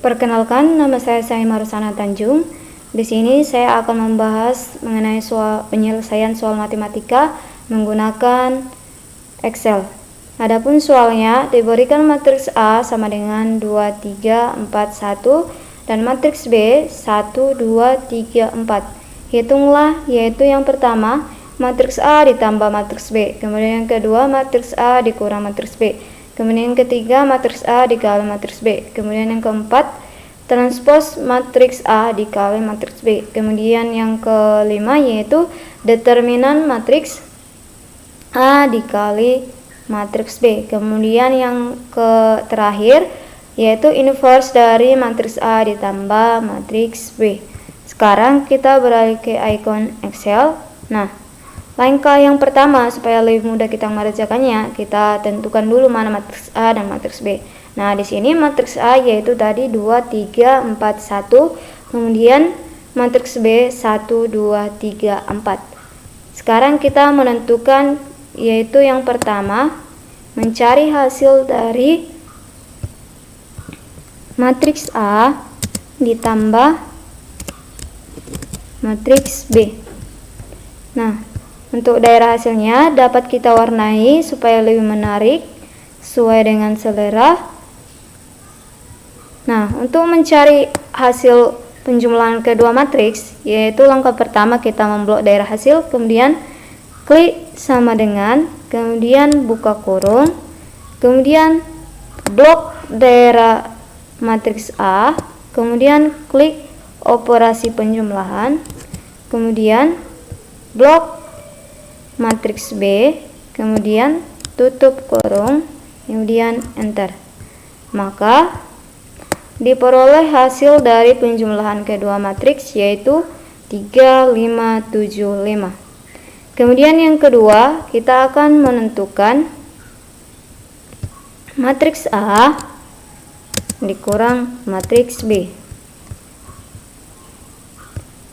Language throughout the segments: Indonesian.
Perkenalkan, nama saya Marusana Tanjung. Di sini saya akan membahas mengenai penyelesaian soal matematika menggunakan Excel. Adapun soalnya diberikan matriks A sama dengan 2, 3, 4, 1 dan matriks B 1, 2, 3, 4. Hitunglah, yaitu yang pertama matriks A ditambah matriks B, kemudian yang kedua matriks A dikurang matriks B, kemudian yang ketiga matriks A dikali matriks B, kemudian yang keempat transpos matriks A dikali matriks B, kemudian yang kelima yaitu determinan matriks A dikali matriks B, kemudian yang terakhir yaitu inverse dari matriks A ditambah matriks B. Sekarang kita beralih ke icon Excel. Nah, langkah yang pertama supaya lebih mudah kita mengerjakannya, kita tentukan dulu mana matriks A dan matriks B. Nah, di sini matriks A yaitu tadi 2, 3, 4, 1, kemudian matriks B 1, 2, 3, 4. Sekarang kita menentukan yaitu yang pertama mencari hasil dari matriks A ditambah matriks B. Nah, untuk daerah hasilnya dapat kita warnai supaya lebih menarik sesuai dengan selera. Nah, untuk mencari hasil penjumlahan kedua matriks, yaitu langkah pertama kita memblok daerah hasil, kemudian klik sama dengan, kemudian buka kurung, kemudian blok daerah matriks A, kemudian klik operasi penjumlahan, kemudian blok matriks B, kemudian tutup kurung, kemudian enter. Maka diperoleh hasil dari penjumlahan kedua matriks yaitu 3, 5, 7, 5. Kemudian yang kedua kita akan menentukan matriks A dikurang matriks B.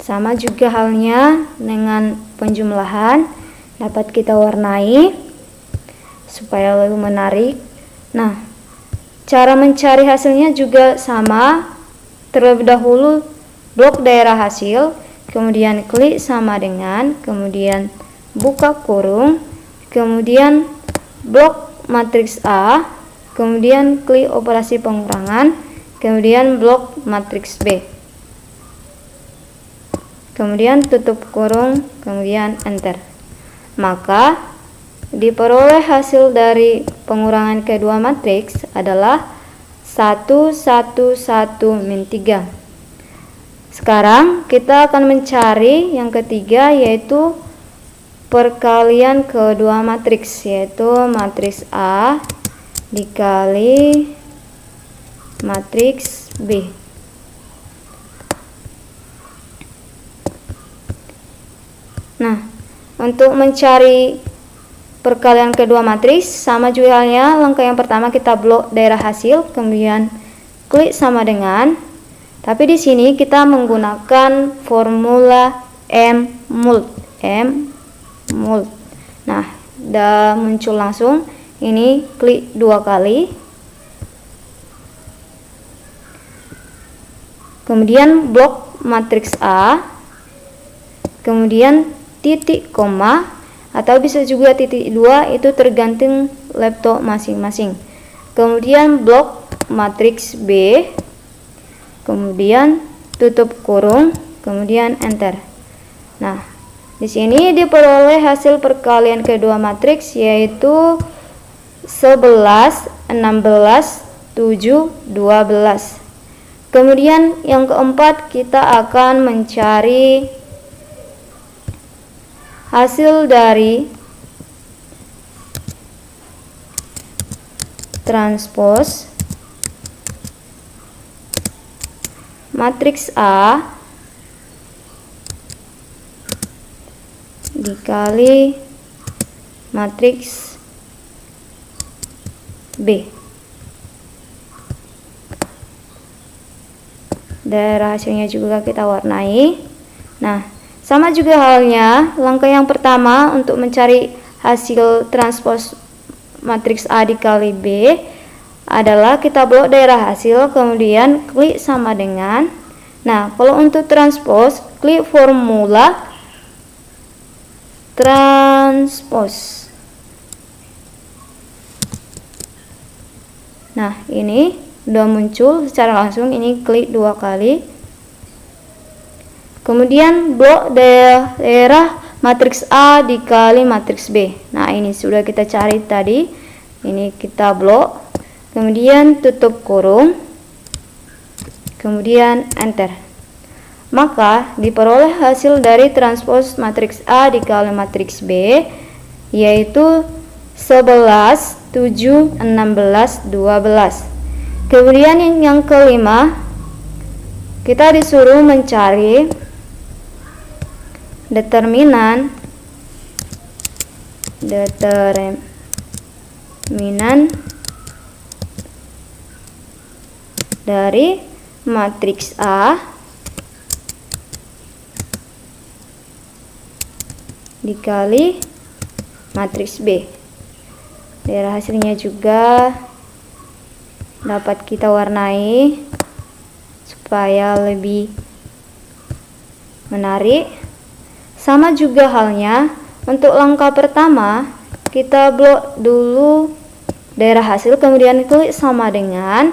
Sama juga halnya dengan penjumlahan, dapat kita warnai supaya lebih menarik. Nah, cara mencari hasilnya juga sama. Terlebih dahulu blok daerah hasil, kemudian klik sama dengan, kemudian buka kurung, kemudian blok matriks A, kemudian klik operasi pengurangan, kemudian blok matriks B, kemudian tutup kurung, kemudian enter. Maka diperoleh hasil dari pengurangan kedua matriks adalah 1, 1, 1, min 3. Sekarang kita akan mencari yang ketiga yaitu perkalian kedua matriks, yaitu matriks A dikali matriks B. Nah, untuk mencari perkalian kedua matriks sama juga halnya, langkah yang pertama kita blok daerah hasil, kemudian klik sama dengan, tapi di sini kita menggunakan formula M-mult. Nah, udah muncul langsung. Ini klik 2 kali. Kemudian blok matriks A, kemudian titik koma, atau bisa juga titik 2, itu tergantung laptop masing-masing. Kemudian blok matriks B, kemudian tutup kurung, kemudian enter. Nah, di sini diperoleh hasil perkalian kedua matriks yaitu 11, 16, 7, 12. Kemudian yang keempat kita akan mencari hasil dari transpos matriks A dikali matriks B. Daerah hasilnya juga kita warnai. Nah, sama juga halnya, langkah yang pertama untuk mencari hasil transpos matriks A dikali B, adalah kita blok daerah hasil, kemudian klik sama dengan. Nah, kalau untuk transpose, klik formula transpose. Nah, ini udah muncul secara langsung, ini klik 2 kali. Kemudian blok daerah matriks A dikali matriks B. Nah, ini sudah kita cari tadi. Ini kita blok. Kemudian tutup kurung. Kemudian enter. Maka diperoleh hasil dari transpose matriks A dikali matriks B yaitu 11, 7, 16, 12. Kemudian yang kelima, kita disuruh mencari determinan dari matriks A dikali matriks B. Daerah hasilnya juga dapat kita warnai supaya lebih menarik. Sama juga halnya untuk langkah pertama, kita blok dulu daerah hasil, kemudian klik sama dengan.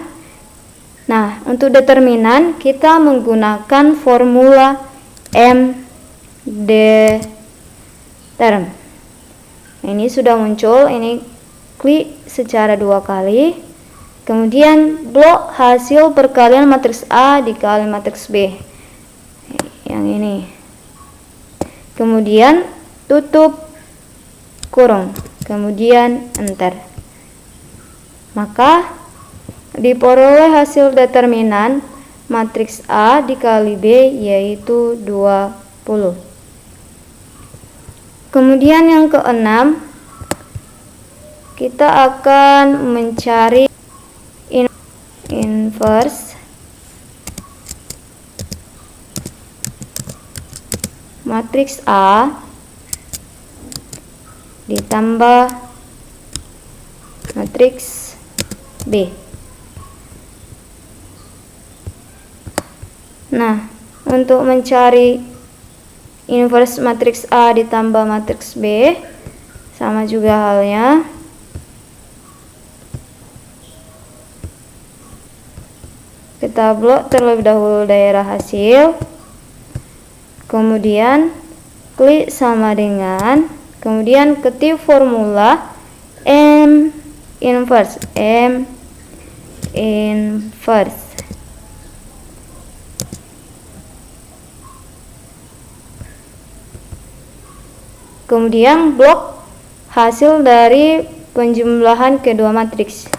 Nah, untuk determinan kita menggunakan formula MDeterm. Ini sudah muncul, ini klik secara 2 kali. Kemudian blok hasil perkalian matriks A dikali matriks B. Yang ini. Kemudian tutup kurung. Kemudian enter. Maka diperoleh hasil determinan matriks A dikali B yaitu 20. Kemudian yang keenam, kita akan mencari inverse matriks A ditambah matriks B. Nah, untuk mencari inverse matriks A ditambah matriks B, sama juga halnya. Kita blok terlebih dahulu daerah hasil, kemudian klik sama dengan, kemudian ketik formula M inverse. Kemudian blok hasil dari penjumlahan kedua matriks.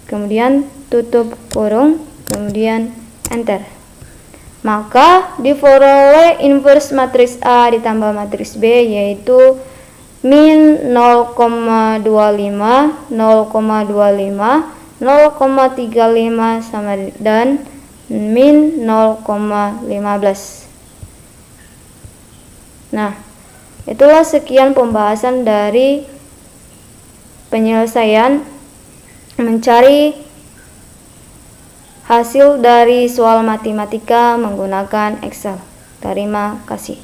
Kemudian tutup kurung, kemudian enter. Maka diperoleh inverse matriks A ditambah matriks B yaitu min 0,25, 0,25, 0,35 sama dan min 0,15. Nah, itulah sekian pembahasan dari penyelesaian mencari hasil dari soal matematika menggunakan Excel. Terima kasih.